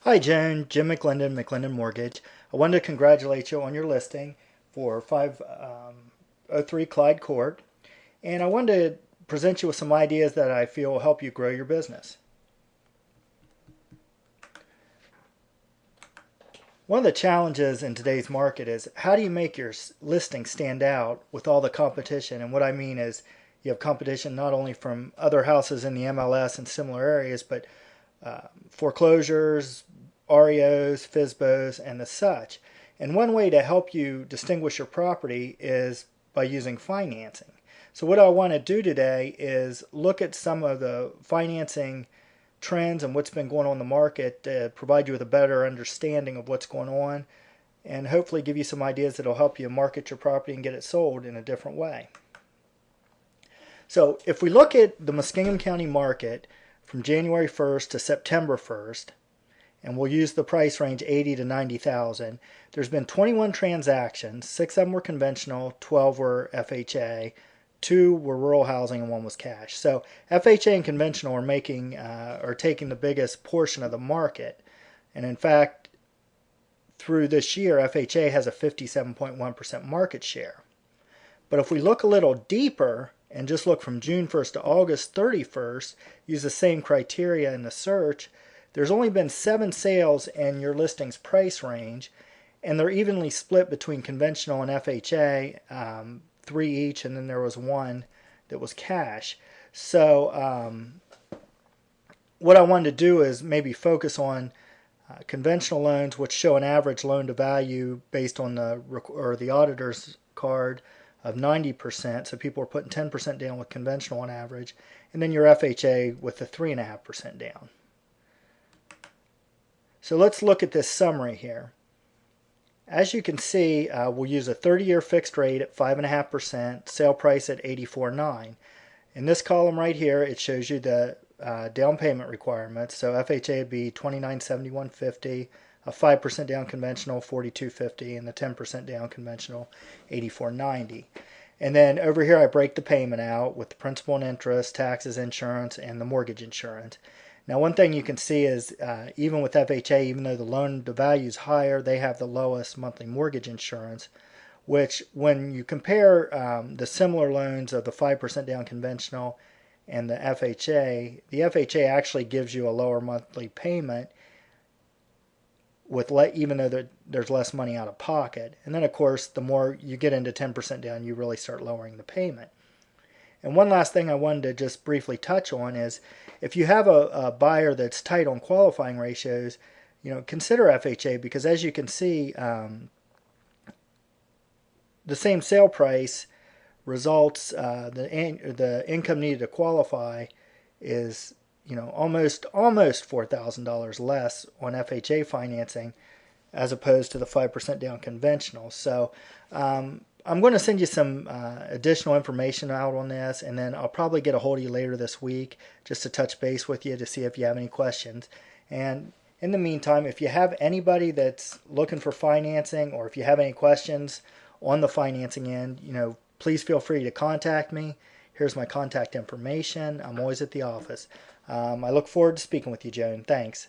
Hi, Joan. Jim McClendon, McClendon Mortgage. I wanted to congratulate you on your listing for 503 Clyde Court. And I wanted to present you with some ideas that I feel will help you grow your business. One of the challenges in today's market is how do you make your listing stand out with all the competition? And what I mean is you have competition not only from other houses in the MLS and similar areas, but foreclosures, REOs, FSBOs, and the such. And one way to help you distinguish your property is by using financing. So what I want to do today is look at some of the financing trends and what's been going on in the market to provide you with a better understanding of what's going on and hopefully give you some ideas that will help you market your property and get it sold in a different way. So if we look at the Muskingum County market from January 1st to September 1st, and we'll use the price range 80 to 90,000, there's been 21 transactions. 6 of them were conventional, 12 were FHA, 2 were rural housing, and 1 was cash. So FHA and conventional are taking the biggest portion of the market. And in fact, through this year, FHA has a 57.1% market share. But if we look a little deeper and just look from June 1st to August 31st, use the same criteria in the search, there's only been 7 sales in your listing's price range, and they're evenly split between conventional and FHA, 3 each, and then there was 1 that was cash. So what I wanted to do is maybe focus on conventional loans, which show an average loan to value based on the auditor's card of 90%. So people are putting 10% down with conventional on average, and then your FHA with the 3.5% down. So let's look at this summary here. As you can see, we'll use a 30-year fixed rate at 5.5%, sale price at $84,900. In this column right here, it shows you the down payment requirements. So FHA would be $2,971.50, a 5% down conventional $42.50, and the 10% down conventional $84.90. And then over here I break the payment out with the principal and interest, taxes, insurance, and the mortgage insurance. Now one thing you can see is even with FHA, even though the loan to value is higher, they have the lowest monthly mortgage insurance, which when you compare the similar loans of the 5% down conventional and the FHA actually gives you a lower monthly payment with even though there's less money out of pocket. And then of course the more you get into 10% down, you really start lowering the payment. And one last thing I wanted to just briefly touch on is if you have a buyer that's tight on qualifying ratios, consider FHA, because as you can see, the same sale price results, the income needed to qualify is almost $4,000 less on FHA financing as opposed to the 5% down conventional. So I'm going to send you some additional information out on this, and then I'll probably get a hold of you later this week just to touch base with you to see if you have any questions. And in the meantime, if you have anybody that's looking for financing, or if you have any questions on the financing end, please feel free to contact me. Here's my contact information. I'm always at the office. I look forward to speaking with you, Joan. Thanks.